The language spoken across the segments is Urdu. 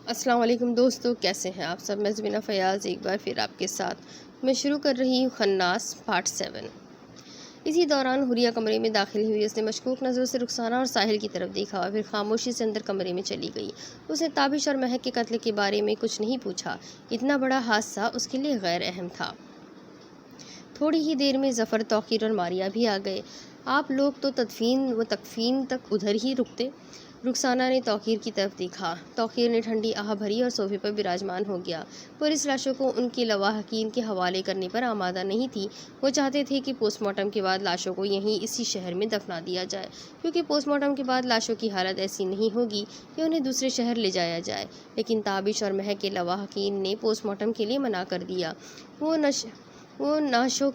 السلام علیکم دوستو، کیسے ہیں آپ سب؟ میں زبینہ فیاض ایک بار پھر آپ کے ساتھ میں شروع کر رہی ہوں خناس پارٹ 7۔ اسی دوران حوریہ کمرے میں داخل ہوئی۔ اس نے مشکوک نظروں سے رخسانہ اور ساحل کی طرف دیکھا، پھر خاموشی سے اندر کمرے میں چلی گئی۔ اس نے تابش اور مہک کے قتل کے بارے میں کچھ نہیں پوچھا۔ اتنا بڑا حادثہ اس کے لیے غیر اہم تھا۔ تھوڑی ہی دیر میں ظفر، توقیر اور ماریہ بھی آ گئے۔ آپ لوگ تو تدفین و تکفین تک ادھر ہی رکتے؟ رخسانہ نے توقیر کی طرف دیکھا۔ توقیر نے ٹھنڈی آہ بھری اور صوفے پر براجمان ہو گیا۔ پولیس لاشوں کو ان کے لواحقین کے حوالے کرنے پر آمادہ نہیں تھی۔ وہ چاہتے تھے کہ پوسٹ مارٹم کے بعد لاشوں کو یہیں اسی شہر میں دفنا دیا جائے، کیونکہ پوسٹ مارٹم کے بعد لاشوں کی حالت ایسی نہیں ہوگی کہ انہیں دوسرے شہر لے جایا جائے۔ لیکن تابش اور مہک کے لواحقین نے پوسٹ مارٹم کے لیے منع کر دیا۔ وہ لاشوں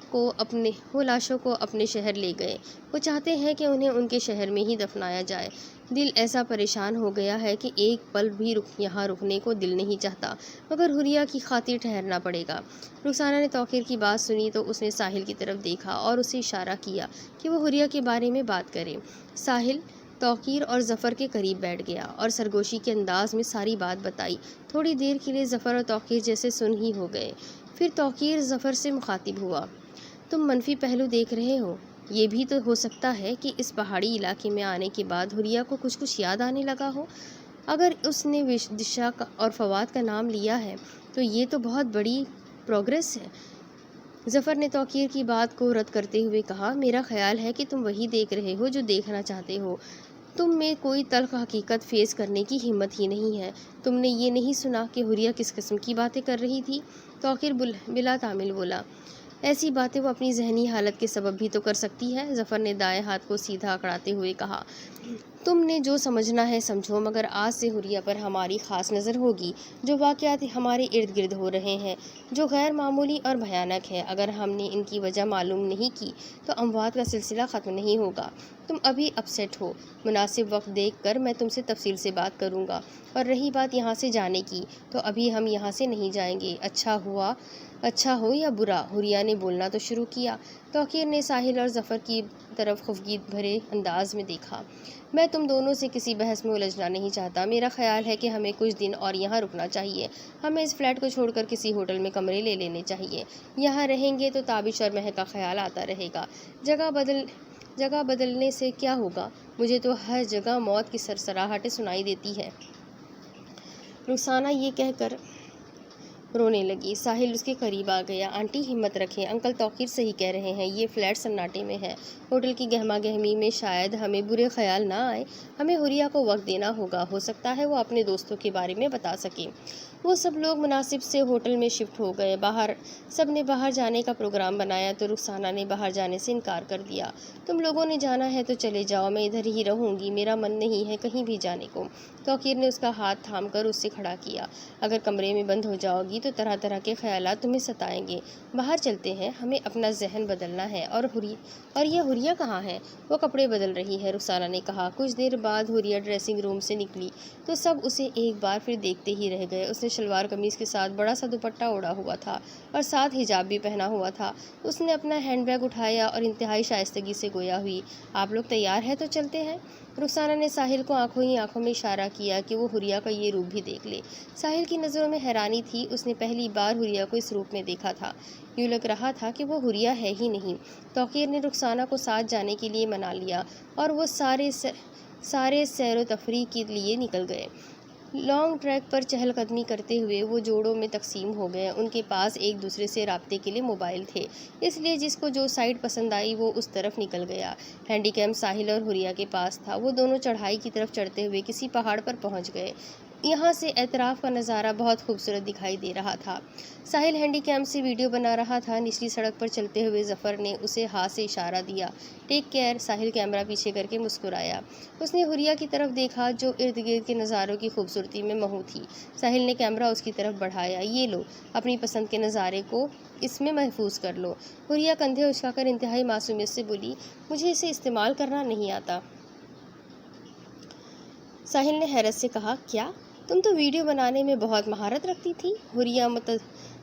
کو اپنے شہر لے گئے۔ وہ چاہتے ہیں کہ انہیں ان کے شہر میں ہی دفنایا جائے۔ دل ایسا پریشان ہو گیا ہے کہ ایک پل بھی یہاں رکنے کو دل نہیں چاہتا، مگر حوریہ کی خاطر ٹھہرنا پڑے گا۔ رخسانہ نے توقیر کی بات سنی تو اس نے ساحل کی طرف دیکھا اور اسے اشارہ کیا کہ وہ حوریہ کے بارے میں بات کرے۔ ساحل توقیر اور ظفر کے قریب بیٹھ گیا اور سرگوشی کے انداز میں ساری بات بتائی۔ تھوڑی دیر کے لیے ظفر اور توقیر جیسے سن ہی ہو گئے۔ پھر توقیر ظفر سے مخاطب ہوا۔ تم منفی پہلو دیکھ رہے ہو؟ یہ بھی تو ہو سکتا ہے کہ اس پہاڑی علاقے میں آنے کے بعد حوریہ کو کچھ یاد آنے لگا ہو۔ اگر اس نے دشا اور فواد کا نام لیا ہے تو یہ تو بہت بڑی پروگریس ہے۔ ظفر نے توقیر کی بات کو رد کرتے ہوئے کہا، میرا خیال ہے کہ تم وہی دیکھ رہے ہو جو دیکھنا چاہتے ہو۔ تم میں کوئی تلخ حقیقت فیس کرنے کی ہمت ہی نہیں ہے۔ تم نے یہ نہیں سنا کہ حوریہ کس قسم کی باتیں کر رہی تھی؟ توقیر بلا تعمیل بولا، ایسی باتیں وہ اپنی ذہنی حالت کے سبب بھی تو کر سکتی ہے۔ ظفر نے دائیں ہاتھ کو سیدھا اکڑاتے ہوئے کہا، تم نے جو سمجھنا ہے سمجھو، مگر آج سے حوریہ پر ہماری خاص نظر ہوگی۔ جو واقعات ہمارے ارد گرد ہو رہے ہیں، جو غیر معمولی اور بھیانک ہے، اگر ہم نے ان کی وجہ معلوم نہیں کی تو اموات کا سلسلہ ختم نہیں ہوگا۔ تم ابھی اپسیٹ ہو۔ مناسب وقت دیکھ کر میں تم سے تفصیل سے بات کروں گا۔ اور رہی بات یہاں سے جانے کی، تو ابھی ہم یہاں سے نہیں جائیں گے، اچھا ہو یا برا۔ حوریہ نے بولنا تو شروع کیا۔ توقیر نے ساحل اور ظفر کی طرف خفگی بھرے انداز میں دیکھا۔ میں تم دونوں سے کسی بحث میں الجھنا نہیں چاہتا۔ میرا خیال ہے کہ ہمیں کچھ دن اور یہاں رکنا چاہیے۔ ہمیں اس فلیٹ کو چھوڑ کر کسی ہوٹل میں کمرے لے لینے چاہیے۔ یہاں رہیں گے تو تابش اور مہک کا خیال آتا رہے گا۔ جگہ بدلنے سے کیا ہوگا؟ مجھے تو ہر جگہ موت کی سرسراہٹیں سنائی دیتی ہے۔ رخسانہ یہ کہہ کر رونے لگی۔ ساحل اس کے قریب آ گیا۔ آنٹی ہمت رکھیں، انکل توقیر صحیح کہہ رہے ہیں، یہ فلیٹ سناٹے میں ہے۔ ہوٹل کی گہما گہمی میں شاید ہمیں برے خیال نہ آئے۔ ہمیں حوریہ کو وقت دینا ہوگا، ہو سکتا ہے وہ اپنے دوستوں کے بارے میں بتا سکے۔ وہ سب لوگ مناسب سے ہوٹل میں شفٹ ہو گئے۔ سب نے باہر جانے کا پروگرام بنایا تو رخسانہ نے باہر جانے سے انکار کر دیا۔ تم لوگوں نے جانا ہے تو چلے جاؤ، میں ادھر ہی رہوں گی، میرا من نہیں ہے کہیں بھی جانے کو۔ توقیر نے اس کا ہاتھ تھام کر اس سے کھڑا کیا۔ اگر کمرے میں بند ہو جاؤ گی تو طرح طرح کے خیالات تمہیں ستائیں گے۔ باہر چلتے ہیں، ہمیں اپنا ذہن بدلنا ہے۔ اور یہ حوریہ کہاں ہے؟ وہ کپڑے بدل رہی ہے، رخسانہ نے کہا۔ کچھ دیر بعد حوریہ ڈریسنگ روم سے نکلی تو سب اسے ایک بار پھر دیکھتے ہی رہ گئے۔ اس نے شلوار قمیض کے ساتھ بڑا سا دوپٹہ اوڑھا ہوا تھا اور ساتھ حجاب بھی پہنا ہوا تھا۔ اس نے اپنا ہینڈ بیگ اٹھایا اور انتہائی شائستگی سے گویا ہوئی، آپ لوگ تیار ہیں تو چلتے ہیں۔ رخسانہ نے ساحل کو آنکھوں ہی آنکھوں میں اشارہ کیا کہ وہ حوریہ کا یہ روپ بھی دیکھ لے۔ ساحل کی نظروں میں حیرانی تھی، اس نے پہلی بار حوریہ کو اس روپ میں دیکھا تھا۔ یوں لگ رہا تھا کہ وہ حوریہ ہے ہی نہیں۔ توقیر نے رخسانہ کو ساتھ جانے کے لیے منا لیا اور وہ سارے سیر و تفریح کے لیے نکل گئے۔ لانگ ٹریک پر چہل قدمی کرتے ہوئے وہ جوڑوں میں تقسیم ہو گئے۔ ان کے پاس ایک دوسرے سے رابطے کے لیے موبائل تھے، اس لیے جس کو جو سائٹ پسند آئی وہ اس طرف نکل گیا۔ ہینڈی کیم ساحل اور حوریہ کے پاس تھا۔ وہ دونوں چڑھائی کی طرف چڑھتے ہوئے کسی پہاڑ پر پہنچ گئے۔ یہاں سے اطراف کا نظارہ بہت خوبصورت دکھائی دے رہا تھا۔ ساحل ہینڈی کیم سے ویڈیو بنا رہا تھا۔ نچلی سڑک پر چلتے ہوئے ظفر نے اسے ہاتھ سے اشارہ دیا، ٹیک کیئر۔ ساحل کیمرہ پیچھے کر کے مسکرایا۔ اس نے حوریہ کی طرف دیکھا جو ارد گرد کے نظاروں کی خوبصورتی میں محو تھی۔ ساحل نے کیمرہ اس کی طرف بڑھایا، یہ لو، اپنی پسند کے نظارے کو اس میں محفوظ کر لو۔ حوریہ کندھے اچکا کر انتہائی معصومیت سے بولی، مجھے اسے استعمال کرنا نہیں آتا۔ ساحل نے حیرت سے کہا، کیا؟ تم تو ویڈیو بنانے میں بہت مہارت رکھتی تھی۔ حوریہ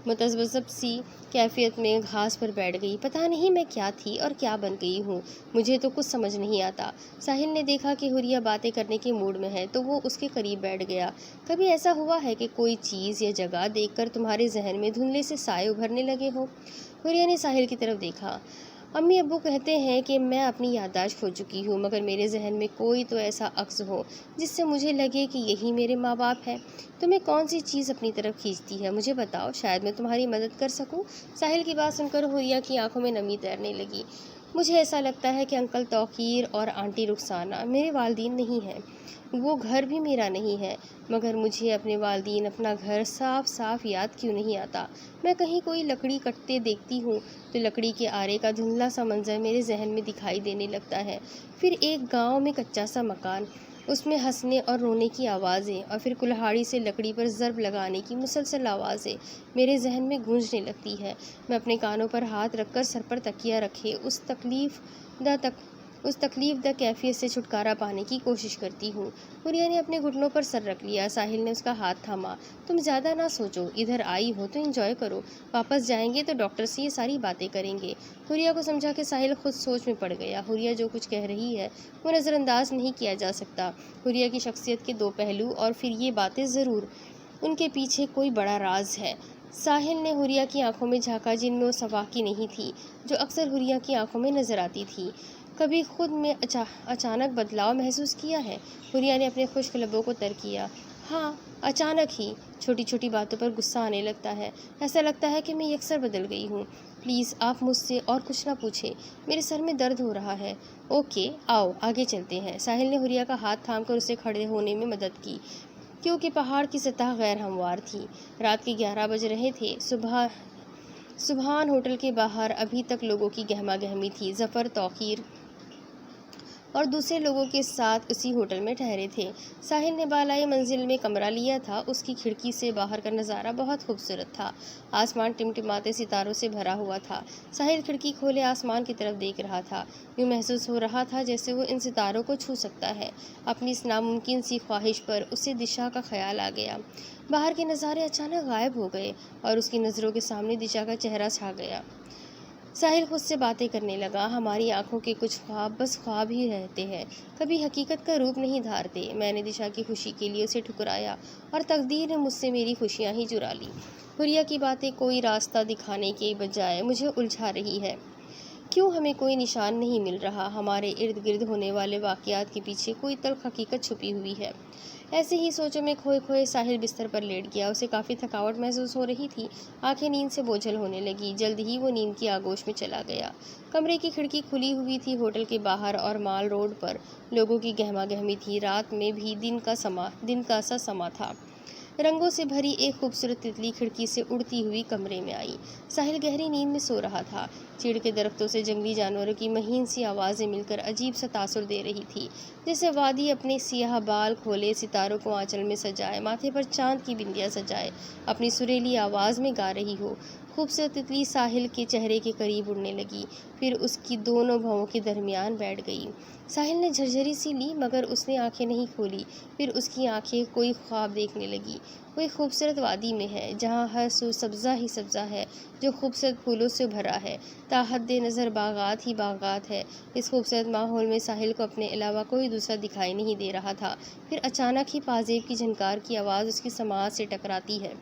متذبذب سی کیفیت میں گھاس پر بیٹھ گئی۔ پتہ نہیں میں کیا تھی اور کیا بن گئی ہوں، مجھے تو کچھ سمجھ نہیں آتا۔ ساحل نے دیکھا کہ حوریہ باتیں کرنے کے موڈ میں ہے تو وہ اس کے قریب بیٹھ گیا۔ کبھی ایسا ہوا ہے کہ کوئی چیز یا جگہ دیکھ کر تمہارے ذہن میں دھندلے سے سائے ابھرنے لگے ہو؟ حوریہ نے ساحل کی طرف دیکھا۔ امی ابو کہتے ہیں کہ میں اپنی یادداشت کھو چکی ہوں، مگر میرے ذہن میں کوئی تو ایسا عکس ہو جس سے مجھے لگے کہ یہی میرے ماں باپ ہیں۔ تمہیں کون سی چیز اپنی طرف کھینچتی ہے، مجھے بتاؤ، شاید میں تمہاری مدد کر سکوں۔ ساحل کی بات سن کر حوریہ کی آنکھوں میں نمی تیرنے لگی۔ مجھے ایسا لگتا ہے کہ انکل توقیر اور آنٹی رخسانہ میرے والدین نہیں ہیں، وہ گھر بھی میرا نہیں ہے، مگر مجھے اپنے والدین، اپنا گھر صاف صاف یاد کیوں نہیں آتا؟ میں کہیں کوئی لکڑی کٹتے دیکھتی ہوں تو لکڑی کے آرے کا دھندلا سا منظر میرے ذہن میں دکھائی دینے لگتا ہے، پھر ایک گاؤں میں کچا سا مکان، اس میں ہنسنے اور رونے کی آوازیں، اور پھر کلہاڑی سے لکڑی پر ضرب لگانے کی مسلسل آوازیں میرے ذہن میں گونجنے لگتی ہے۔ میں اپنے کانوں پر ہاتھ رکھ کر سر پر تکیہ رکھے اس تکلیف دہ کیفیت سے چھٹکارا پانے کی کوشش کرتی ہوں۔ حوریہ نے اپنے گھٹنوں پر سر رکھ لیا۔ ساحل نے اس کا ہاتھ تھاما۔ تم زیادہ نہ سوچو، ادھر آئی ہو تو انجوائے کرو، واپس جائیں گے تو ڈاکٹر سے یہ ساری باتیں کریں گے۔ حوریہ کو سمجھا کہ ساحل خود سوچ میں پڑ گیا۔ حوریہ جو کچھ کہہ رہی ہے وہ نظر انداز نہیں کیا جا سکتا۔ حوریہ کی شخصیت کے دو پہلو، اور پھر یہ باتیں ضرور، ان کے پیچھے کوئی بڑا راز ہے۔ ساحل نے حوریہ کی آنکھوں میں جھانکا جن میں وہ صفاقی نہیں تھی جو اکثر حوریہ کی آنکھوں میں نظر آتی تھی۔ کبھی خود میں اچانک بدلاؤ محسوس کیا ہے؟ حوریہ نے اپنے خشک لبوں کو تر کیا۔ ہاں، اچانک ہی، چھوٹی چھوٹی باتوں پر غصہ آنے لگتا ہے، ایسا لگتا ہے کہ میں یکسر بدل گئی ہوں۔ پلیز آپ مجھ سے اور کچھ نہ پوچھیں، میرے سر میں درد ہو رہا ہے۔ اوکے، آؤ آگے چلتے ہیں۔ ساحل نے حوریہ کا ہاتھ تھام کر اسے کھڑے ہونے میں مدد کی، کیونکہ پہاڑ کی سطح غیر ہموار تھی۔ رات کے 11 بج رہے تھے۔ سبحان ہوٹل کے باہر ابھی تک لوگوں کی گہما گہمی تھی۔ ظفر، توقیر اور دوسرے لوگوں کے ساتھ اسی ہوٹل میں ٹھہرے تھے۔ ساحل نے بالائی منزل میں کمرہ لیا تھا۔ اس کی کھڑکی سے باہر کا نظارہ بہت خوبصورت تھا۔ آسمان ٹمٹماتے ستاروں سے بھرا ہوا تھا۔ ساحل کھڑکی کھولے آسمان کی طرف دیکھ رہا تھا۔ یوں محسوس ہو رہا تھا جیسے وہ ان ستاروں کو چھو سکتا ہے۔ اپنی اس ناممکن سی خواہش پر اسے دشا کا خیال آ گیا۔ باہر کے نظارے اچانک غائب ہو گئے اور اس کی نظروں کے سامنے دشا کا چہرہ چھا گیا۔ ساحل خود سے باتیں کرنے لگا۔ ہماری آنکھوں کے کچھ خواب بس خواب ہی رہتے ہیں، کبھی حقیقت کا روپ نہیں دھارتے۔ میں نے دشا کی خوشی کے لیے اسے ٹھکرایا اور تقدیر نے مجھ سے میری خوشیاں ہی چرا لی۔ حوریہ کی باتیں کوئی راستہ دکھانے کے بجائے مجھے الجھا رہی ہے۔ کیوں ہمیں کوئی نشان نہیں مل رہا؟ ہمارے ارد گرد ہونے والے واقعات کے پیچھے کوئی تلخ حقیقت چھپی ہوئی ہے۔ ایسے ہی سوچوں میں کھوئے کھوئے ساحل بستر پر لیٹ گیا۔ اسے کافی تھکاوٹ محسوس ہو رہی تھی، آنکھیں نیند سے بوجھل ہونے لگی۔ جلد ہی وہ نیند کی آغوش میں چلا گیا۔ کمرے کی کھڑکی کھلی ہوئی تھی۔ ہوٹل کے باہر اور مال روڈ پر لوگوں کی گہما گہمی تھی۔ رات میں بھی دن کا سا سما تھا۔ رنگوں سے بھری ایک خوبصورت تتلی کھڑکی سے اڑتی ہوئی کمرے میں آئی۔ ساحل گہری نیند میں سو رہا تھا۔ چیڑ کے درختوں سے جنگلی جانوروں کی مہین سی آوازیں مل کر عجیب سا تاثر دے رہی تھی، جیسے وادی اپنے سیاہ بال کھولے ستاروں کو آنچل میں سجائے، ماتھے پر چاند کی بندیاں سجائے اپنی سریلی آواز میں گا رہی ہو۔ خوبصورت تتلی ساحل کے چہرے کے قریب اڑنے لگی، پھر اس کی دونوں بھوؤں کے درمیان بیٹھ گئی۔ ساحل نے جھرجھری سی لی، مگر اس نے آنکھیں نہیں کھولی۔ پھر اس کی آنکھیں کوئی خواب دیکھنے لگی۔ وہ ایک خوبصورت وادی میں ہے جہاں ہر سو سبزہ ہی سبزہ ہے، جو خوبصورت پھولوں سے بھرا ہے۔ تاحد نظر باغات ہی باغات ہے۔ اس خوبصورت ماحول میں ساحل کو اپنے علاوہ کوئی دوسرا دکھائی نہیں دے رہا تھا۔ پھر اچانک ہی پازیب کی جھنکار کی آواز اس کی سماعت سے ٹکراتی ہے۔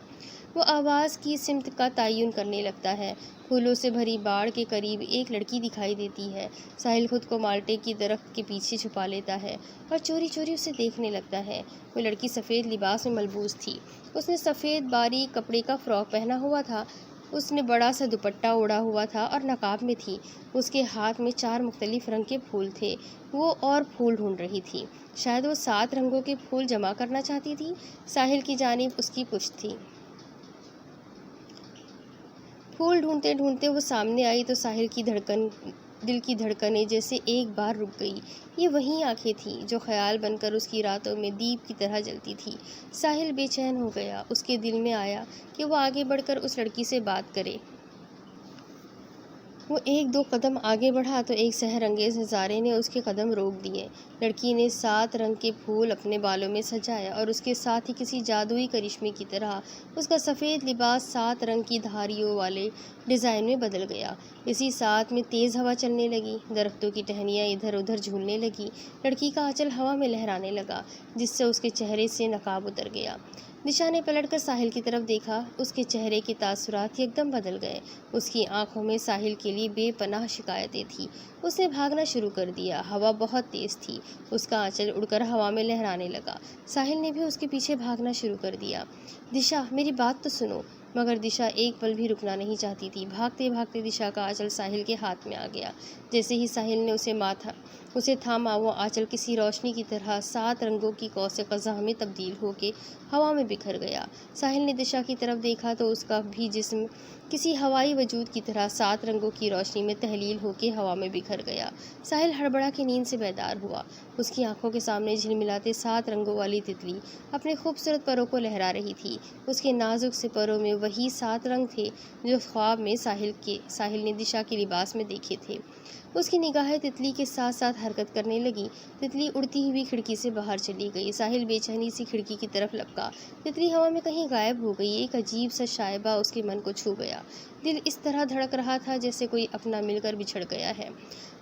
وہ آواز کی سمت کا تعین کرنے لگتا ہے۔ پھولوں سے بھری باڑ کے قریب ایک لڑکی دکھائی دیتی ہے۔ ساحل خود کو مالٹے کی درخت کے پیچھے چھپا لیتا ہے اور چوری چوری اسے دیکھنے لگتا ہے۔ وہ لڑکی سفید لباس میں ملبوس تھی۔ اس نے سفید باریک کپڑے کا فراک پہنا ہوا تھا۔ اس نے بڑا سا دوپٹہ اوڑھا ہوا تھا اور نقاب میں تھی۔ اس کے ہاتھ میں 4 مختلف رنگ کے پھول تھے۔ وہ اور پھول ڈھونڈ رہی تھی۔ شاید وہ 7 رنگوں کے پھول جمع کرنا چاہتی تھی۔ ساحل کی جانب اس کی پشت تھی۔ پھول ڈھونڈتے ڈھونڈتے وہ سامنے آئی تو ساحل کی دل کی دھڑکنیں جیسے ایک بار رک گئی۔ یہ وہی آنکھیں تھیں جو خیال بن کر اس کی راتوں میں دیپ کی طرح جلتی تھی۔ ساحل بے چین ہو گیا۔ اس کے دل میں آیا کہ وہ آگے بڑھ کر اس لڑکی سے بات کرے۔ وہ ایک دو قدم آگے بڑھا تو ایک سحر انگیز نظارے نے اس کے قدم روک دیے۔ لڑکی نے 7 رنگ کے پھول اپنے بالوں میں سجائے اور اس کے ساتھ ہی کسی جادوئی کرشمے کی طرح اس کا سفید لباس 7 رنگ کی دھاریوں والے ڈیزائن میں بدل گیا۔ اسی ساتھ میں تیز ہوا چلنے لگی، درختوں کی ٹہنیاں ادھر ادھر جھولنے لگی، لڑکی کا آنچل ہوا میں لہرانے لگا جس سے اس کے چہرے سے نقاب اتر گیا۔ دشا نے پلٹ کر ساحل کی طرف دیکھا، اس کے چہرے کے تاثرات یکدم بدل گئے۔ اس کی آنکھوں میں ساحل کے لیے بے پناہ شکایتیں تھیں۔ اس نے بھاگنا شروع کر دیا، ہوا بہت تیز تھی، اس کا آنچل اڑ کر ہوا میں لہرانے لگا۔ ساحل نے بھی اس کے پیچھے بھاگنا شروع کر دیا۔ دشا، میری بات تو سنو۔ مگر دشا ایک پل بھی رکنا نہیں چاہتی تھی۔ بھاگتے بھاگتے دشا کا آنچل ساحل کے ہاتھ میں آ گیا۔ جیسے ہی ساحل نے اسے تھاما، وہ آنچل کسی روشنی کی طرح 7 رنگوں کی قوس قزح میں تبدیل ہو کے ہوا میں بکھر گیا۔ ساحل نے دشا کی طرف دیکھا تو اس کا بھی جسم کسی ہوائی وجود کی طرح 7 رنگوں کی روشنی میں تحلیل ہو کے ہوا میں بکھر گیا۔ ساحل ہڑبڑا کے نیند سے بیدار ہوا۔ اس کی آنکھوں کے سامنے جھلملاتے 7 رنگوں والی تتلی اپنے خوبصورت پروں کو لہرا رہی تھی۔ اس کے نازک سے پروں میں وہی 7 رنگ تھے جو خواب میں ساحل نے دشا کے لباس میں دیکھے تھے۔ اس کی نگاہیں تتلی کے ساتھ ساتھ حرکت کرنے لگی۔ تتلی اڑتی ہوئی کھڑکی سے باہر چلی گئی۔ ساحل بے چینی سے کھڑکی کی طرف لپکا۔ تتلی ہوا میں کہیں غائب ہو گئی۔ ایک عجیب سا شائبہ اس کے من کو چھو گیا۔ دل اس طرح دھڑک رہا تھا جیسے کوئی اپنا مل کر بچھڑ گیا ہے۔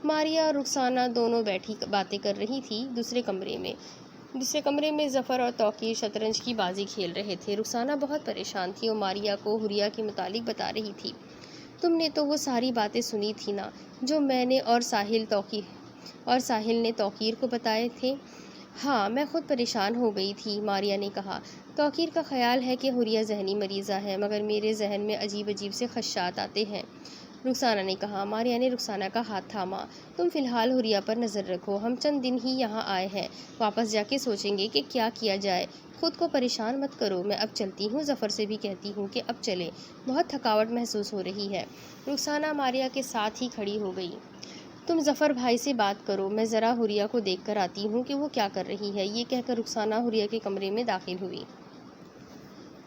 ماریا اور رخسانہ دونوں بیٹھی باتیں کر رہی تھی۔ دوسرے کمرے میں ظفر اور توقیر شطرنج کی بازی کھیل رہے تھے۔ رخسانہ بہت پریشان تھی اور ماریا کو حوریہ کے متعلق بتا رہی تھی۔ تم نے تو وہ ساری باتیں سنی تھی نا جو میں نے اور ساحل نے توقیر کو بتائے تھے؟ ہاں، میں خود پریشان ہو گئی تھی، ماریا نے کہا۔ توقیر کا خیال ہے کہ حوریہ ذہنی مریضہ ہے، مگر میرے ذہن میں عجیب عجیب سے خدشات آتے ہیں، رخسانہ نے کہا۔ ماریا نے رخسانہ کا ہاتھ تھاما۔ تم فی الحال حوریہ پر نظر رکھو، ہم چند دن ہی یہاں آئے ہیں، واپس جا کے سوچیں گے کہ کیا کیا جائے۔ خود کو پریشان مت کرو، میں اب چلتی ہوں۔ ظفر سے بھی کہتی ہوں کہ اب چلے، بہت تھکاوٹ محسوس ہو رہی ہے۔ رخسانہ ماریا کے ساتھ ہی کھڑی ہو گئی۔ تم ظفر بھائی سے بات کرو، میں ذرا حوریہ کو دیکھ کر آتی ہوں کہ وہ کیا کر رہی ہے۔ یہ کہہ کر رخسانہ حوریہ کے کمرے میں داخل ہوئی۔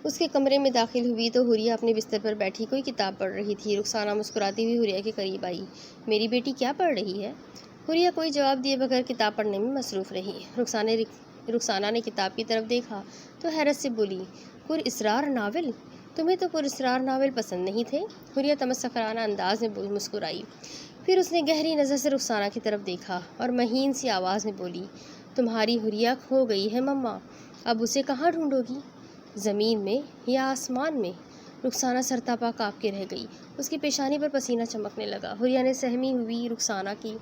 اس کے کمرے میں داخل ہوئی تو حوریہ اپنے بستر پر بیٹھی کوئی کتاب پڑھ رہی تھی۔ رخسانہ مسکراتی ہوئی حوریہ کے قریب آئی۔ میری بیٹی کیا پڑھ رہی ہے؟ حوریہ کوئی جواب دیے بغیر کتاب پڑھنے میں مصروف رہی۔ رخسانہ نے کتاب کی طرف دیکھا تو حیرت سے بولی، پراسرار ناول؟ تمہیں تو پراسرار ناول پسند نہیں تھے؟ حوریہ تمسخرانہ انداز میں مسکرائی۔ پھر اس نے گہری نظر سے رخسانہ کی طرف دیکھا اور مہین سی آواز میں بولی، تمہاری حوریہ کھو گئی ہے مما، اب اسے کہاں ڈھونڈو گی؟ زمین میں یا آسمان میں؟ رخسانہ سرتاپا کانپ کے رہ گئی۔ اس کی پیشانی پر پسینہ چمکنے لگا۔ حوریہ نے سہمی ہوئی رخسانہ کی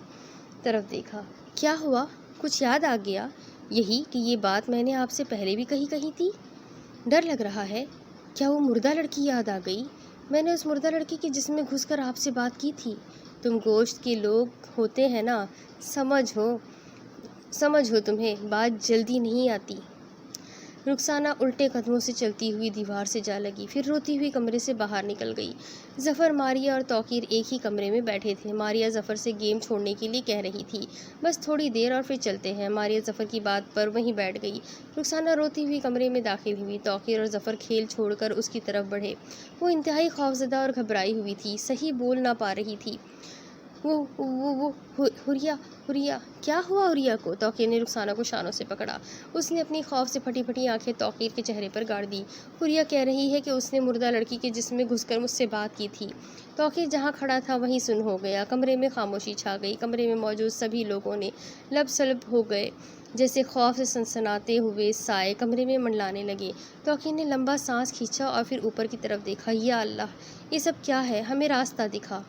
طرف دیکھا۔ کیا ہوا؟ کچھ یاد آ گیا؟ یہی کہ یہ بات میں نے آپ سے پہلے بھی کہی تھی۔ ڈر لگ رہا ہے۔ کیا وہ مردہ لڑکی یاد آ گئی؟ میں نے اس مردہ لڑکی کے جسم میں گھس کر آپ سے بات کی تھی۔ تم گوشت کے لوگ ہوتے ہیں نا، سمجھ ہو تمہیں بات جلدی نہیں آتی۔ رخسانہ الٹے قدموں سے چلتی ہوئی دیوار سے جا لگی، پھر روتی ہوئی کمرے سے باہر نکل گئی۔ ظفر، ماریا اور توقیر ایک ہی کمرے میں بیٹھے تھے۔ ماریا ظفر سے گیم چھوڑنے کے لیے کہہ رہی تھی، بس تھوڑی دیر اور پھر چلتے ہیں۔ ماریا ظفر کی بات پر وہیں بیٹھ گئی۔ رخسانہ روتی ہوئی کمرے میں داخل ہوئی۔ توقیر اور ظفر کھیل چھوڑ کر اس کی طرف بڑھے۔ وہ انتہائی خوفزدہ اور گھبرائی ہوئی تھی، صحیح بول نہ پا رہی تھی۔ حوریہ، کیا ہوا حوریہ کو؟ توقیر نے رخسانہ کو شانوں سے پکڑا۔ اس نے اپنی خوف سے پھٹی پھٹی آنکھیں توقیر کے چہرے پر گاڑ دی۔ حوریہ کہہ رہی ہے کہ اس نے مردہ لڑکی کے جسم میں گھس کر مجھ سے بات کی تھی۔ توقیر جہاں کھڑا تھا وہیں سن ہو گیا۔ کمرے میں خاموشی چھا گئی۔ کمرے میں موجود سبھی لوگوں نے لب سلب ہو گئے، جیسے خوف سے سنسناتے ہوئے سائے کمرے میں منڈلانے لگے۔ توقیر نے لمبا سانس کھینچا اور پھر اوپر کی طرف دیکھا۔ یا اللہ، یہ سب کیا ہے؟ ہمیں راستہ دکھا۔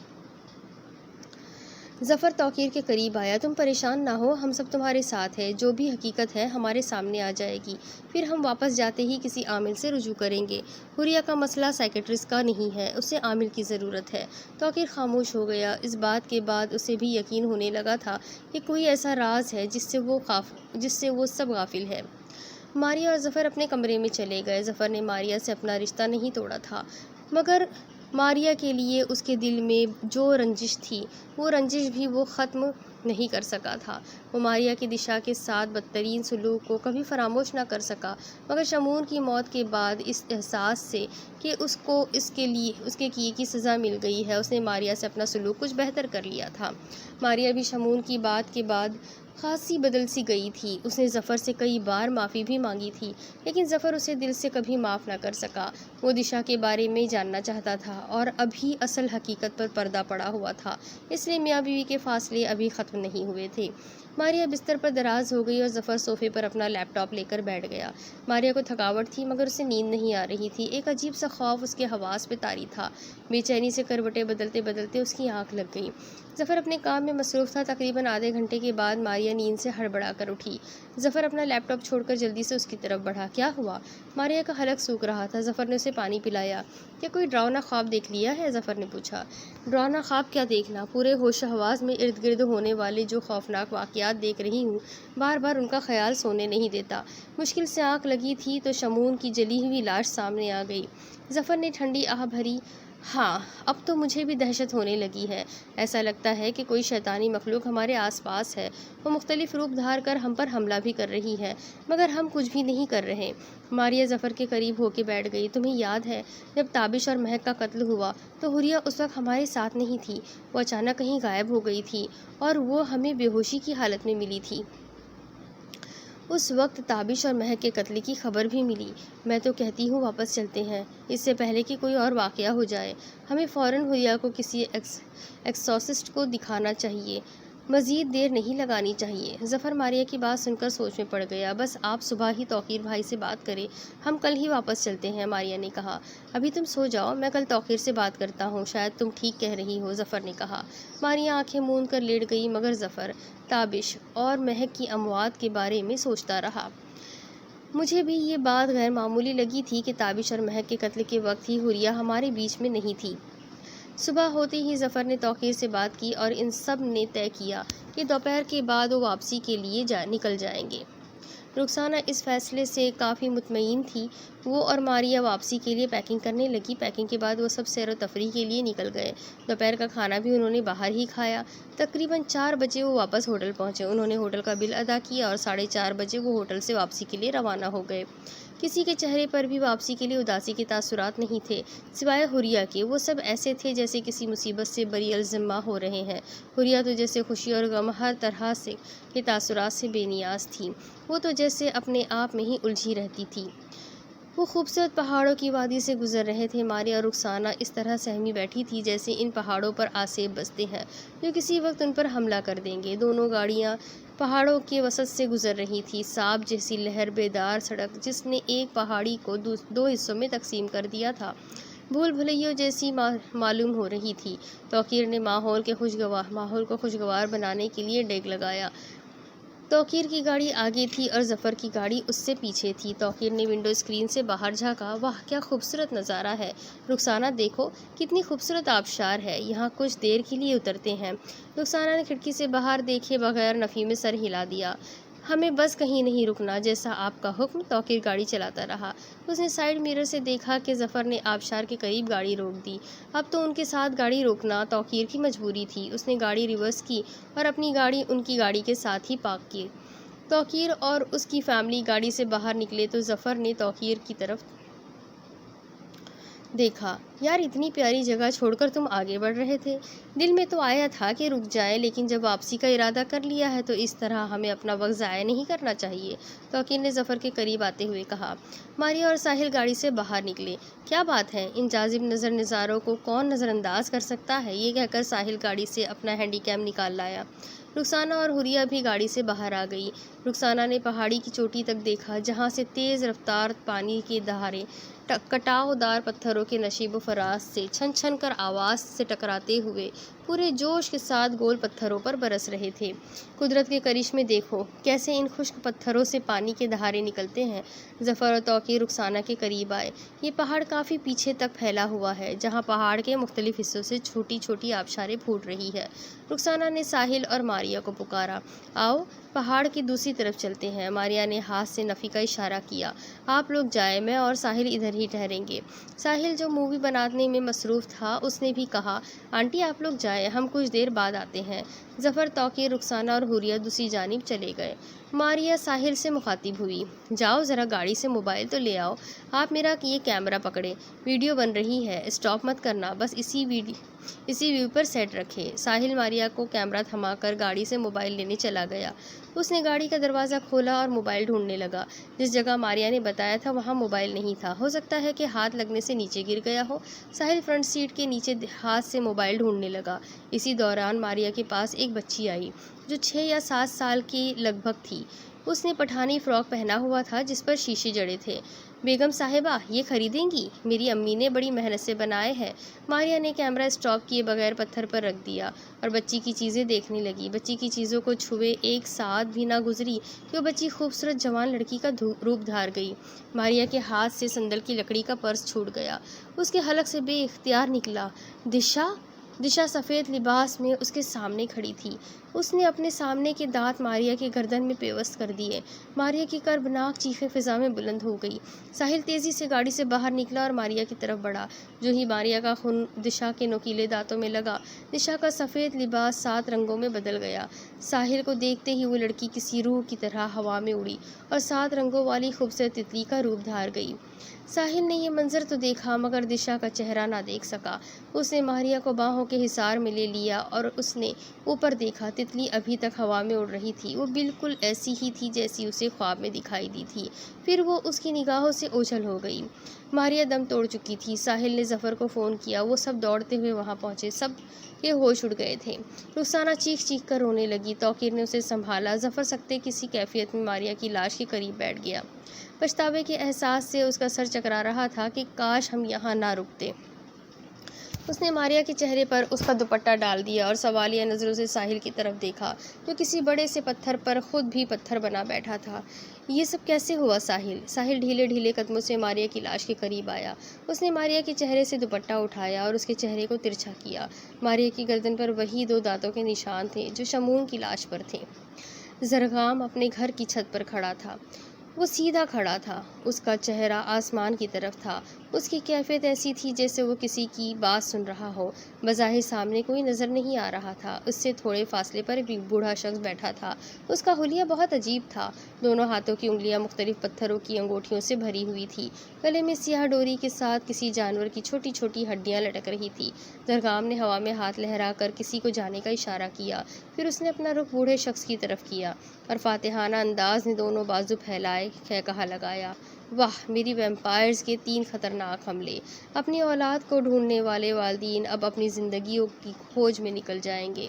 ظفر توقیر کے قریب آیا۔ تم پریشان نہ ہو، ہم سب تمہارے ساتھ ہیں۔ جو بھی حقیقت ہے ہمارے سامنے آ جائے گی، پھر ہم واپس جاتے ہی کسی عامل سے رجوع کریں گے۔ حوریہ کا مسئلہ سائیکیٹرسٹ کا نہیں ہے، اسے عامل کی ضرورت ہے۔ توقیر خاموش ہو گیا۔ اس بات کے بعد اسے بھی یقین ہونے لگا تھا کہ کوئی ایسا راز ہے جس سے وہ سب غافل ہے۔ ماریا اور ظفر اپنے کمرے میں چلے گئے۔ ظفر نے ماریا سے اپنا رشتہ نہیں توڑا تھا، مگر ماریا کے لیے اس کے دل میں جو رنجش تھی وہ رنجش بھی وہ ختم نہیں کر سکا تھا۔ وہ ماریا کی دشا کے ساتھ بدترین سلوک کو کبھی فراموش نہ کر سکا، مگر شمعون کی موت کے بعد اس احساس سے کہ اس کو اس کے کیے کی سزا مل گئی ہے، اس نے ماریا سے اپنا سلوک کچھ بہتر کر لیا تھا۔ ماریا بھی شمعون کی بات کے بعد خاصی بدل سی گئی تھی۔ اس نے ظفر سے کئی بار معافی بھی مانگی تھی، لیکن ظفر اسے دل سے کبھی معاف نہ کر سکا۔ وہ دشا کے بارے میں جاننا چاہتا تھا اور ابھی اصل حقیقت پر پردہ پڑا ہوا تھا، اس لیے میاں بیوی کے فاصلے ابھی ختم نہیں ہوئے تھے۔ ماریا بستر پر دراز ہو گئی اور ظفر صوفے پر اپنا لیپ ٹاپ لے کر بیٹھ گیا۔ ماریا کو تھکاوٹ تھی مگر اسے نیند نہیں آ رہی تھی۔ ایک عجیب سا خوف اس کے حواس پہ طاری تھا۔ بے چینی سے کروٹیں بدلتے بدلتے اس کی آنکھ لگ گئی۔ ظفر اپنے کام میں مصروف تھا۔ تقریباً آدھے گھنٹے کے بعد ماریا نیند سے ہڑبڑا کر اٹھی۔ ظفر اپنا لیپ ٹاپ چھوڑ کر جلدی سے اس کی طرف بڑھا۔ کیا ہوا؟ ماریا کا حلق سوکھ رہا تھا۔ ظفر نے اسے پانی پلایا۔ کیا کوئی ڈراؤنا خواب دیکھ لیا ہے؟ ظفر نے پوچھا۔ ڈراؤنا خواب کیا دیکھنا؟ پورے ہوش و حواس میں ارد گرد ہونے والے جو خوفناک واقعات دیکھ رہی ہوں، بار بار ان کا خیال سونے نہیں دیتا۔ مشکل سے آنکھ لگی تھی تو شمعون کی جلی ہوئی لاش سامنے آ گئی۔ ظفر نے ٹھنڈی آہ بھری۔ ہاں، اب تو مجھے بھی دہشت ہونے لگی ہے۔ ایسا لگتا ہے کہ کوئی شیطانی مخلوق ہمارے آس پاس ہے۔ وہ مختلف روپ دھار کر ہم پر حملہ بھی کر رہی ہے، مگر ہم کچھ بھی نہیں کر رہے۔ ماریا ظفر کے قریب ہو کے بیٹھ گئی۔ تمہیں یاد ہے جب تابش اور مہک کا قتل ہوا تو حوریہ اس وقت ہمارے ساتھ نہیں تھی، وہ اچانک کہیں غائب ہو گئی تھی اور وہ ہمیں بے ہوشی کی حالت میں ملی تھی۔ اس وقت تابش اور مہک کے قتل کی خبر بھی ملی۔ میں تو کہتی ہوں واپس چلتے ہیں، اس سے پہلے کہ کوئی اور واقعہ ہو جائے۔ ہمیں فوراً حوریہ کو کسی ایکسورسسٹ کو دکھانا چاہیے، مزید دیر نہیں لگانی چاہیے۔ ظفر ماریا کی بات سن کر سوچ میں پڑ گیا۔ بس آپ صبح ہی توقیر بھائی سے بات کریں، ہم کل ہی واپس چلتے ہیں، ماریا نے کہا۔ ابھی تم سو جاؤ، میں کل توقیر سے بات کرتا ہوں، شاید تم ٹھیک کہہ رہی ہو، ظفر نے کہا۔ ماریا آنکھیں موند کر لیٹ گئی، مگر ظفر، تابش اور مہک کی اموات کے بارے میں سوچتا رہا۔ مجھے بھی یہ بات غیر معمولی لگی تھی کہ تابش اور مہک کے قتل کے وقت ہی حوریہ ہمارے بیچ میں نہیں تھی۔ صبح ہوتے ہی ظفر نے توقیر سے بات کی اور ان سب نے طے کیا کہ دوپہر کے بعد وہ واپسی کے لیے نکل جائیں گے۔ رخسانہ اس فیصلے سے کافی مطمئن تھی۔ وہ اور ماریا واپسی کے لیے پیکنگ کرنے لگی۔ پیکنگ کے بعد وہ سب سیر و تفریح کے لیے نکل گئے۔ دوپہر کا کھانا بھی انہوں نے باہر ہی کھایا۔ تقریباً 4 بجے وہ واپس ہوٹل پہنچے۔ انہوں نے ہوٹل کا بل ادا کیا اور 4:30 بجے وہ ہوٹل سے واپسی کے لیے روانہ ہو گئے۔ کسی کے چہرے پر بھی واپسی کے لیے اداسی کے تاثرات نہیں تھے، سوائے حوریہ کے۔ وہ سب ایسے تھے جیسے کسی مصیبت سے بری الذمہ ہو رہے ہیں۔ حوریہ تو جیسے خوشی اور غم ہر طرح سے کے تاثرات سے بے نیاز تھی۔ وہ تو جیسے اپنے آپ میں ہی الجھی رہتی تھی۔ وہ خوبصورت پہاڑوں کی وادی سے گزر رہے تھے۔ ماریا اور رخسانہ اس طرح سہمی بیٹھی تھی جیسے ان پہاڑوں پر آسیب بستے ہیں جو کسی وقت ان پر حملہ کر دیں گے۔ دونوں گاڑیاں پہاڑوں کے وسط سے گزر رہی تھی۔ سانپ جیسی لہر بیدار سڑک جس نے ایک پہاڑی کو 2 حصوں میں تقسیم کر دیا تھا، بھول بھلیوں جیسی معلوم ہو رہی تھی۔ توقیر نے ماحول کو خوشگوار بنانے کے لیے ڈیک لگایا۔ توقیر کی گاڑی آگے تھی اور ظفر کی گاڑی اس سے پیچھے تھی۔ توقیر نے ونڈو اسکرین سے باہر جھانکا۔ واہ، کیا خوبصورت نظارہ ہے! رخسانہ دیکھو، کتنی خوبصورت آبشار ہے، یہاں کچھ دیر کے لیے اترتے ہیں۔ رخسانہ نے کھڑکی سے باہر دیکھے بغیر نفی میں سر ہلا دیا۔ ہمیں بس کہیں نہیں رکنا، جیسا آپ کا حکم۔ توقیر گاڑی چلاتا رہا۔ اس نے سائیڈ مرر سے دیکھا کہ ظفر نے آبشار کے قریب گاڑی روک دی۔ اب تو ان کے ساتھ گاڑی روکنا توقیر کی مجبوری تھی۔ اس نے گاڑی ریورس کی اور اپنی گاڑی ان کی گاڑی کے ساتھ ہی پارک کی۔ توقیر اور اس کی فیملی گاڑی سے باہر نکلے تو ظفر نے توقیر کی طرف دیکھا۔ یار، اتنی پیاری جگہ چھوڑ کر تم آگے بڑھ رہے تھے؟ دل میں تو آیا تھا کہ رک جائیں، لیکن جب واپسی کا ارادہ کر لیا ہے تو اس طرح ہمیں اپنا وقت ضائع نہیں کرنا چاہیے، توقیر نے ظفر کے قریب آتے ہوئے کہا۔ ماریا اور ساحل گاڑی سے باہر نکلے۔ کیا بات ہے، ان جاذب نظر نظاروں کو کون نظر انداز کر سکتا ہے؟ یہ کہہ کر ساحل گاڑی سے اپنا ہینڈی کیم نکال لایا۔ رخسانہ اور حوریہ بھی گاڑی سے باہر آ گئی۔ رخسانہ نے پہاڑی کی چوٹی تک دیکھا جہاں سے تیز رفتار پانی کے دھارے کٹاؤ دار پتھروں کے نشیب و فراز سے چھن چھن کر آواز سے ٹکراتے ہوئے پورے جوش کے ساتھ گول پتھروں پر برس رہے تھے۔ قدرت کے کرشمے دیکھو، کیسے ان خشک پتھروں سے پانی کے دھارے نکلتے ہیں۔ ظفر اور توقیر رخسانہ کے قریب آئے۔ یہ پہاڑ کافی پیچھے تک پھیلا ہوا ہے جہاں پہاڑ کے مختلف حصوں سے چھوٹی چھوٹی آبشاریں پھوٹ رہی ہے۔ رخسانہ نے ساحل اور ماریا کو پکارا۔ آؤ، پہاڑ کی دوسری طرف چلتے ہیں۔ ماریا نے ہاتھ سے نفی کا اشارہ کیا۔ آپ لوگ جائیں، میں اور ساحل ادھر ہی ٹھہریں گے۔ ساحل جو مووی بنانے میں مصروف تھا اس نے بھی کہا، آنٹی آپ لوگ جائیں، ہم کچھ دیر بعد آتے ہیں۔ ظفر، توقیر، رخسانہ اور حوریہ دوسری جانب چلے گئے۔ ماریہ ساحل سے مخاطب ہوئی، جاؤ ذرا گاڑی سے موبائل تو لے آؤ، آپ میرا یہ کیمرہ پکڑے، ویڈیو بن رہی ہے، اسٹاپ مت کرنا، بس اسی ویو پر سیٹ رکھے۔ ساحل ماریہ کو کیمرہ تھما کر گاڑی سے موبائل لینے چلا گیا۔ اس نے گاڑی کا دروازہ کھولا اور موبائل ڈھونڈنے لگا۔ جس جگہ ماریہ نے بتایا تھا وہاں موبائل نہیں تھا، ہو سکتا ہے کہ ہاتھ لگنے سے نیچے گر گیا ہو۔ ساحل فرنٹ سیٹ کے نیچے ہاتھ سے موبائل ڈھونڈنے لگا۔ اسی دوران ماریہ کے پاس ایک بچی آئی جو 6 یا 7 سال کی لگ بھگ تھی۔ اس نے پٹھانی فراک پہنا ہوا تھا جس پر شیشے جڑے تھے۔ بیگم صاحبہ، یہ خریدیں گی؟ میری امی نے بڑی محنت سے بنائے ہیں۔ ماریہ نے کیمرہ اسٹاپ کیے بغیر پتھر پر رکھ دیا اور بچی کی چیزیں دیکھنے لگی۔ بچی کی چیزوں کو چھوئے ایک ساتھ بھی نہ گزری کہ وہ بچی خوبصورت جوان لڑکی کا روپ دھار گئی۔ ماریہ کے ہاتھ سے سندل کی لکڑی کا پرس چھوٹ گیا، اس کے حلق سے بے اختیار نکلا۔ دشا سفید لباس میں اس کے سامنے کھڑی تھی۔ اس نے اپنے سامنے کے دانت ماریہ کے گردن میں پیوست کر دیے۔ ماریہ کی کربناک چیخیں فضا میں بلند ہو گئی۔ ساحل تیزی سے گاڑی سے باہر نکلا اور ماریہ کی طرف بڑھا۔ جو ہی ماریہ کا خون دشا کے نوکیلے دانتوں میں لگا، دشا کا سفید لباس 7 رنگوں میں بدل گیا۔ ساحل کو دیکھتے ہی وہ لڑکی کسی روح کی طرح ہوا میں اڑی اور 7 رنگوں والی خوبصورت تتلی کا روپ دھار گئی۔ ساحل نے یہ منظر تو دیکھا مگر دشا کا چہرہ نہ دیکھ سکا۔ اس نے ماریہ کو باہوں کے حصار میں لے لیا اور اس نے اوپر دیکھا۔ تتلی ابھی تک ہوا میں اڑ رہی تھی، وہ بالکل ایسی ہی تھی جیسی اسے خواب میں دکھائی دی تھی۔ پھر وہ اس کی نگاہوں سے اوجھل ہو گئی۔ ماریہ دم توڑ چکی تھی۔ ساحل نے ظفر کو فون کیا، وہ سب دوڑتے ہوئے وہاں پہنچے، سب کے ہوش اڑ گئے تھے۔ رخسانہ چیخ چیخ کر رونے لگی۔ توقیر نے اسے سنبھالا۔ ظفر سکتے کسی کیفیت میں ماریہ کی لاش کے قریب بیٹھ گیا۔ پچھتاوے کے احساس سے اس کا سر چکرا رہا تھا کہ کاش ہم یہاں نہ رکتے۔ اس نے ماریہ کے چہرے پر اس کا دوپٹہ ڈال دیا اور سوالیہ نظروں سے ساحل کی طرف دیکھا جو کسی بڑے سے پتھر پر خود بھی پتھر بنا بیٹھا تھا۔ یہ سب کیسے ہوا ساحل؟ ساحل ڈھیلے ڈھیلے قدموں سے ماریہ کی لاش کے قریب آیا۔ اس نے ماریہ کے چہرے سے دوپٹہ اٹھایا اور اس کے چہرے کو ترچھا کیا۔ ماریہ کی گردن پر وہی 2 دانتوں کے نشان تھے جو شمعون کی لاش پر تھے۔ زرغام اپنے گھر کی چھت پر کھڑا تھا۔ وہ سیدھا کھڑا تھا، اس کا چہرہ آسمان کی طرف تھا۔ اس کی کیفیت ایسی تھی جیسے وہ کسی کی بات سن رہا ہو۔ بظاہر سامنے کوئی نظر نہیں آ رہا تھا۔ اس سے تھوڑے فاصلے پر ایک بوڑھا شخص بیٹھا تھا۔ اس کا حلیہ بہت عجیب تھا۔ دونوں ہاتھوں کی انگلیاں مختلف پتھروں کی انگوٹھیوں سے بھری ہوئی تھی۔ گلے میں سیاہ ڈوری کے ساتھ کسی جانور کی چھوٹی چھوٹی ہڈیاں لٹک رہی تھی۔ زرغام نے ہوا میں ہاتھ لہرا کر کسی کو جانے کا اشارہ کیا، پھر اس نے اپنا رخ بوڑھے شخص کی طرف کیا اور فاتحانہ انداز میں دونوں بازو پھیلائے کہا لگایا، واہ، میری ویمپائرز کے 3 خطرناک حملے۔ اپنی اولاد کو ڈھونڈنے والے والدین اب اپنی زندگیوں کی کھوج میں نکل جائیں گے،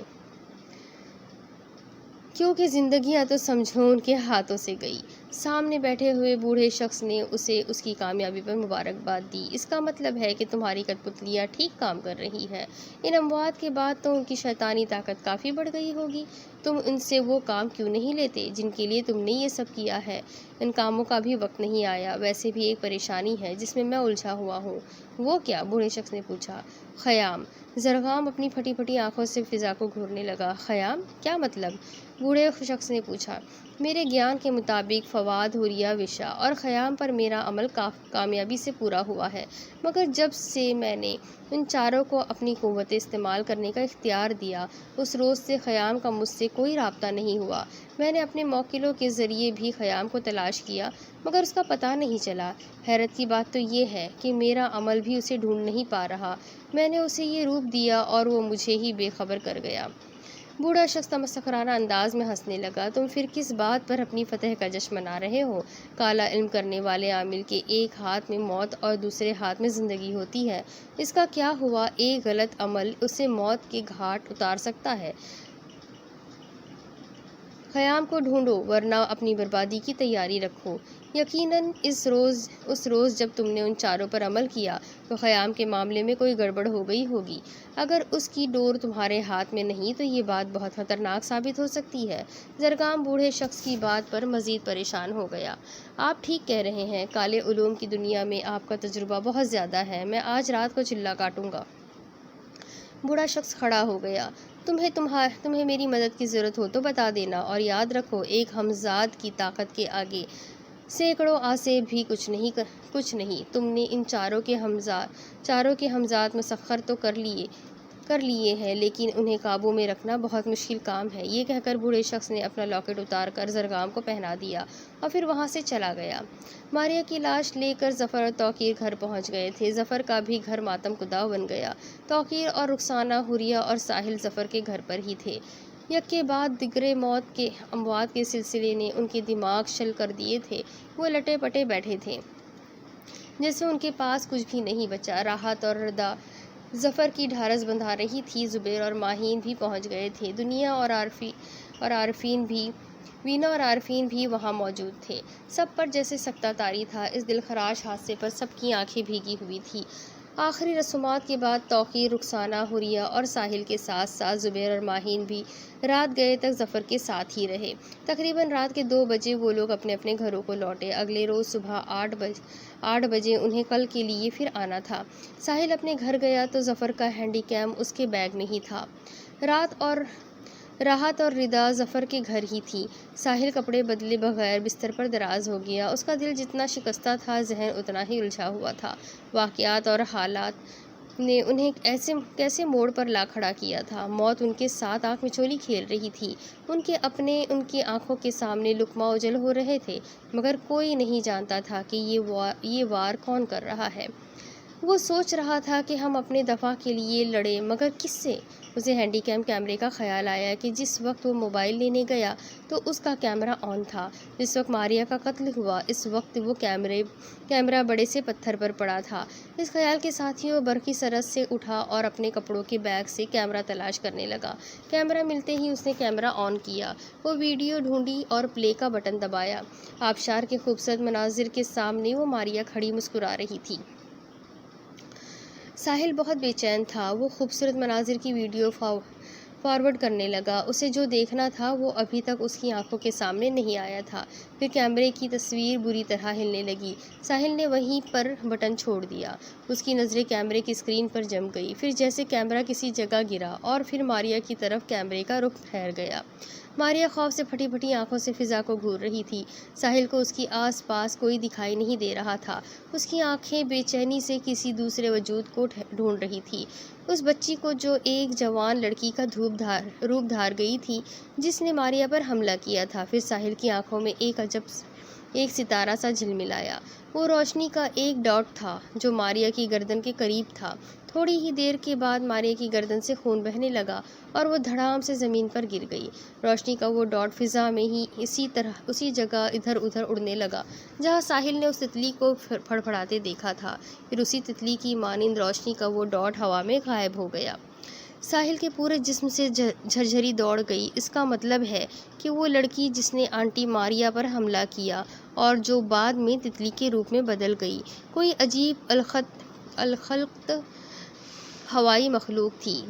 کیونکہ زندگیاں تو سمجھو ان کے ہاتھوں سے گئی۔ سامنے بیٹھے ہوئے بوڑھے شخص نے اسے اس کی کامیابی پر مبارکباد دی۔ اس کا مطلب ہے کہ تمہاری کٹپتلیاں ٹھیک کام کر رہی ہیں۔ ان اموات کے بعد تو ان کی شیطانی طاقت کافی بڑھ گئی ہوگی۔ تم ان سے وہ کام کیوں نہیں لیتے جن کے لیے تم نے یہ سب کیا ہے؟ ان کاموں کا بھی وقت نہیں آیا۔ ویسے بھی ایک پریشانی ہے جس میں الجھا ہوا ہوں۔ وہ کیا؟ بوڑھے شخص نے پوچھا۔ خیام۔ زرغام اپنی پھٹی پھٹی آنکھوں سے فضا کو گھورنے لگا۔ خیام؟ کیا مطلب؟ بوڑھے شخص نے پوچھا۔ میرے گیان کے مطابق فواد، حوریہ، وشا اور خیام پر میرا عمل کامیابی سے پورا ہوا ہے، مگر جب سے میں نے ان چاروں کو اپنی قوتیں استعمال کرنے کا اختیار دیا، اس روز سے خیام کا مجھ سے کوئی رابطہ نہیں ہوا۔ میں نے اپنے موکلوں کے ذریعے بھی خیام کو تلاش کیا مگر اس کا پتہ نہیں چلا۔ حیرت کی بات تو یہ ہے کہ میرا عمل بھی اسے ڈھونڈ نہیں پا رہا۔ میں نے اسے یہ روپ دیا اور وہ مجھے ہی بے خبر کر گیا۔ بوڑھا شخص تمسخرانہ انداز میں ہنسنے لگا۔ تم پھر کس بات پر اپنی فتح کا جشن منا رہے ہو؟ کالا علم کرنے والے عامل کے ایک ہاتھ میں موت اور دوسرے ہاتھ میں زندگی ہوتی ہے۔ اس کا کیا ہوا؟ ایک غلط عمل اسے موت کے گھاٹ اتار سکتا ہے۔ خیام کو ڈھونڈو ورنہ اپنی بربادی کی تیاری رکھو۔ یقیناً اس روز جب تم نے ان چاروں پر عمل کیا تو خیام کے معاملے میں کوئی گڑبڑ ہو گئی ہوگی۔ اگر اس کی ڈور تمہارے ہاتھ میں نہیں تو یہ بات بہت خطرناک ثابت ہو سکتی ہے۔ زرغام بوڑھے شخص کی بات پر مزید پریشان ہو گیا۔ آپ ٹھیک کہہ رہے ہیں، کالے علوم کی دنیا میں آپ کا تجربہ بہت زیادہ ہے۔ میں آج رات کو چلہ کاٹوں گا۔ بوڑھا شخص کھڑا ہو گیا۔ تمہیں میری مدد کی ضرورت ہو تو بتا دینا، اور یاد رکھو، ایک ہمزاد کی طاقت کے آگے سینکڑوں آسے بھی کچھ نہیں۔ تم نے ان چاروں کے ہمزاد مسخر تو کر لیے، کر لیے ہیں، لیکن انہیں قابو میں رکھنا بہت مشکل کام ہے۔ یہ کہہ کر بوڑھے شخص نے اپنا لاکٹ اتار کر زرگام کو پہنا دیا اور پھر وہاں سے چلا گیا۔ ماریا کی لاش لے کر ظفر اور توقیر گھر پہنچ گئے تھے۔ ظفر کا بھی گھر ماتم کدا بن گیا۔ توقیر اور رخسانہ، حوریہ اور ساحل ظفر کے گھر پر ہی تھے۔ یک کے بعد دیگرے اموات کے سلسلے نے ان کے دماغ شل کر دیے تھے۔ وہ لٹے پٹے بیٹھے تھے جیسے ان کے پاس کچھ بھی نہیں بچا۔ راحت اور ردا ظفر کی ڈھارس بندھا رہی تھی۔ زبیر اور ماہین بھی پہنچ گئے تھے۔ وینا اور عارفین بھی وہاں موجود تھے۔ سب پر جیسے سکتہ طاری تھا۔ اس دلخراش حادثے پر سب کی آنکھیں بھیگی ہوئی تھیں۔ آخری رسومات کے بعد توقیر، رخسانہ، حوریہ اور ساحل کے ساتھ ساتھ زبیر اور ماہین بھی رات گئے تک ظفر کے ساتھ ہی رہے۔ تقریباً رات کے 2 بجے وہ لوگ اپنے اپنے گھروں کو لوٹے۔ اگلے روز صبح 8 بجے انہیں کل کے لیے پھر آنا تھا۔ ساحل اپنے گھر گیا تو ظفر کا ہینڈی کیم اس کے بیگ میں ہی تھا۔ راحت اور ردا ظفر کے گھر ہی تھی۔ ساحل کپڑے بدلے بغیر بستر پر دراز ہو گیا۔ اس کا دل جتنا شکستہ تھا، ذہن اتنا ہی الجھا ہوا تھا۔ واقعات اور حالات نے انہیں کیسے موڑ پر لا کھڑا کیا تھا۔ موت ان کے ساتھ آنکھ مچولی کھیل رہی تھی۔ ان کی آنکھوں کے سامنے لقمہ اجل ہو رہے تھے، مگر کوئی نہیں جانتا تھا کہ یہ وار کون کر رہا ہے۔ وہ سوچ رہا تھا کہ ہم اپنے دفاع کے لیے لڑیں، مگر کس سے؟ اسے ہینڈی کیم کیمرے کا خیال آیا کہ جس وقت وہ موبائل لینے گیا تو اس کا کیمرہ آن تھا۔ جس وقت ماریا کا قتل ہوا، اس وقت وہ کیمرہ بڑے سے پتھر پر پڑا تھا۔ اس خیال کے ساتھ ہی وہ برقی سرس سے اٹھا اور اپنے کپڑوں کے بیگ سے کیمرہ تلاش کرنے لگا۔ کیمرہ ملتے ہی اس نے کیمرہ آن کیا۔ وہ ویڈیو ڈھونڈی اور پلے کا بٹن دبایا۔ آبشار کے خوبصورت مناظر کے سامنے وہ ماریا کھڑی مسکرا رہی تھی۔ ساحل بہت بے چین تھا۔ وہ خوبصورت مناظر کی ویڈیو فارورڈ کرنے لگا۔ اسے جو دیکھنا تھا وہ ابھی تک اس کی آنکھوں کے سامنے نہیں آیا تھا۔ پھر کیمرے کی تصویر بری طرح ہلنے لگی۔ ساحل نے وہیں پر بٹن چھوڑ دیا۔ اس کی نظریں کیمرے کی اسکرین پر جم گئی۔ پھر جیسے کیمرہ کسی جگہ گرا اور پھر ماریا کی طرف کیمرے کا رخ ٹھہر گیا۔ ماریا خوف سے پھٹی پھٹی آنکھوں سے فضا کو گھور رہی تھی۔ ساحل کو اس کی آس پاس کوئی دکھائی نہیں دے رہا تھا۔ اس کی آنکھیں بے چینی سے کسی دوسرے وجود کو ڈھونڈ رہی تھی، اس بچی کو جو ایک جوان لڑکی کا روپ دھار گئی تھی جس نے ماریا پر حملہ کیا تھا۔ پھر ساحل کی آنکھوں میں ایک ستارہ سا جھلملایا۔ وہ روشنی کا ایک ڈاٹ تھا جو ماریا کی گردن کے قریب تھا۔ تھوڑی ہی دیر کے بعد ماریا کی گردن سے خون بہنے لگا اور وہ دھڑام سے زمین پر گر گئی۔ روشنی کا وہ ڈاٹ فضا میں ہی اسی جگہ ادھر ادھر اڑنے لگا جہاں ساحل نے اس تتلی کو پھڑپھڑاتے دیکھا تھا۔ پھر اسی تتلی کی مانند روشنی کا وہ ڈاٹ ہوا میں غائب ہو گیا۔ ساحل کے پورے جسم سے جھرجھری دوڑ گئی۔ اس کا مطلب ہے کہ وہ لڑکی جس نے آنٹی ماریا پر حملہ کیا اور جو بعد میں تتلی کے روپ میں بدل گئی، کوئی عجیب الخلقت ہوائی مخلوق تھی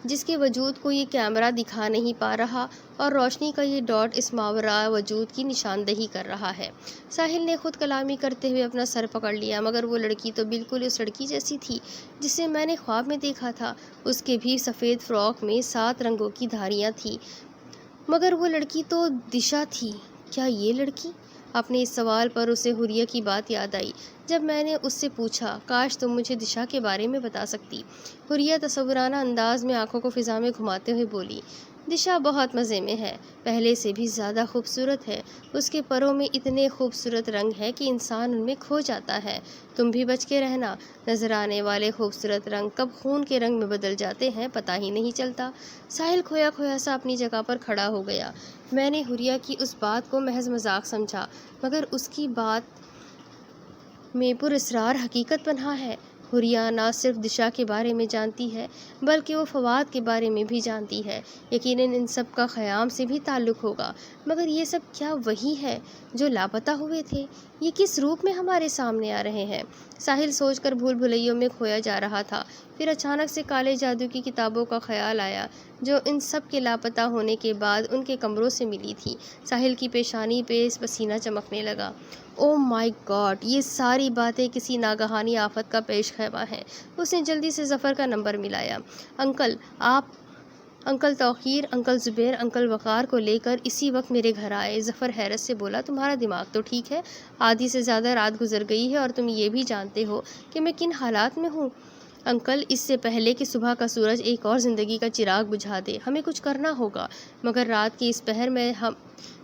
جس کے وجود کو یہ کیمرہ دکھا نہیں پا رہا اور روشنی کا یہ ڈاٹ اس ماورا وجود کی نشاندہی کر رہا ہے۔ ساحل نے خود کلامی کرتے ہوئے اپنا سر پکڑ لیا۔ مگر وہ لڑکی تو بالکل اس لڑکی جیسی تھی جسے میں نے خواب میں دیکھا تھا۔ اس کے بھی سفید فراک میں 7 رنگوں کی دھاریاں تھیں، مگر وہ لڑکی تو دشا تھی۔ کیا یہ لڑکی؟ اپنے اس سوال پر اسے حوریہ کی بات یاد آئی جب میں نے اس سے پوچھا، کاش تم مجھے دشا کے بارے میں بتا سکتی۔ حوریہ تصورانہ انداز میں آنکھوں کو فضا میں گھماتے ہوئے بولی، دشا بہت مزے میں ہے، پہلے سے بھی زیادہ خوبصورت ہے۔ اس کے پروں میں اتنے خوبصورت رنگ ہے کہ انسان ان میں کھو جاتا ہے۔ تم بھی بچ کے رہنا، نظر آنے والے خوبصورت رنگ کب خون کے رنگ میں بدل جاتے ہیں پتہ ہی نہیں چلتا۔ ساحل کھویا کھویا سا اپنی جگہ پر کھڑا ہو گیا۔ میں نے حوریہ کی اس بات کو محض مذاق سمجھا، مگر اس کی بات میں پر اسرار حقیقت پنہاں ہے۔ حوریہ نہ صرف دشا کے بارے میں جانتی ہے بلکہ وہ فواد کے بارے میں بھی جانتی ہے۔ یقیناً ان سب کا خیام سے بھی تعلق ہوگا، مگر یہ سب کیا وہی ہے جو لاپتہ ہوئے تھے؟ یہ کس روپ میں ہمارے سامنے آ رہے ہیں؟ ساحل سوچ کر بھول بھلیوں میں کھویا جا رہا تھا۔ پھر اچانک سے کالے جادو کی کتابوں کا خیال آیا جو ان سب کے لاپتہ ہونے کے بعد ان کے کمروں سے ملی تھی۔ ساحل کی پیشانی پہ پسینہ چمکنے لگا۔ او مائی گاڈ، یہ ساری باتیں کسی ناگہانی آفت کا پیش خیمہ ہیں۔ اس نے جلدی سے ظفر کا نمبر ملایا۔ انکل، انکل توقیر، انکل زبیر، انکل وقار کو لے کر اسی وقت میرے گھر آئے۔ ظفر حیرت سے بولا، تمہارا دماغ تو ٹھیک ہے؟ آدھی سے زیادہ رات گزر گئی ہے اور تم یہ بھی جانتے ہو کہ میں کن حالات میں ہوں۔ انکل، اس سے پہلے کہ صبح کا سورج ایک اور زندگی کا چراغ بجھا دے، ہمیں کچھ کرنا ہوگا، مگر رات کے اس پہر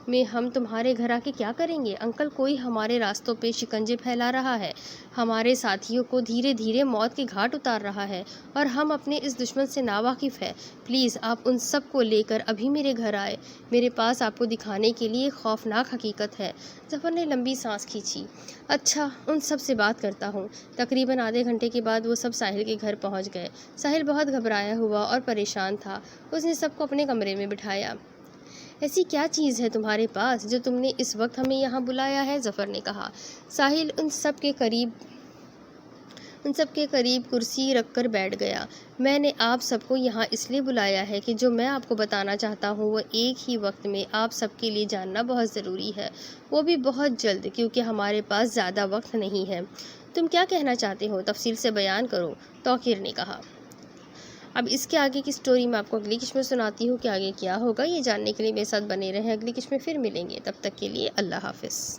میں ہم تمہارے گھر آ کے کیا کریں گے؟ انکل، کوئی ہمارے راستوں پہ شکنجے پھیلا رہا ہے، ہمارے ساتھیوں کو دھیرے دھیرے موت کے گھاٹ اتار رہا ہے اور ہم اپنے اس دشمن سے ناواقف ہیں۔ پلیز آپ ان سب کو لے کر ابھی میرے گھر آئے، میرے پاس آپ کو دکھانے کے لیے ایک خوفناک حقیقت ہے۔ ظفر نے لمبی سانس کھینچی۔ اچھا، ان سب سے بات کرتا ہوں۔ تقریباً آدھے گھنٹے کے بعد وہ سب ساحل کے گھر پہنچ گئے۔ ساحل بہت گھبرایا ہوا اور پریشان تھا۔ اس نے سب کو اپنے کمرے میں بٹھایا۔ ایسی کیا چیز ہے تمہارے پاس جو تم نے اس وقت ہمیں یہاں بلایا ہے؟ ظفر نے کہا۔ ساحل ان سب کے قریب کرسی رکھ کر بیٹھ گیا۔ میں نے آپ سب کو یہاں اس لیے بلایا ہے کہ جو میں آپ کو بتانا چاہتا ہوں وہ ایک ہی وقت میں آپ سب کے لیے جاننا بہت ضروری ہے، وہ بھی بہت جلد، کیونکہ ہمارے پاس زیادہ وقت نہیں ہے۔ تم کیا کہنا چاہتے ہو؟ تفصیل سے بیان کرو، توقیر نے کہا۔ اب اس کے آگے کی سٹوری میں آپ کو اگلی قسط میں سناتی ہوں کہ آگے کیا ہوگا۔ یہ جاننے کے لیے میرے ساتھ بنے رہیں۔ اگلی قسط میں پھر ملیں گے، تب تک کے لیے اللہ حافظ۔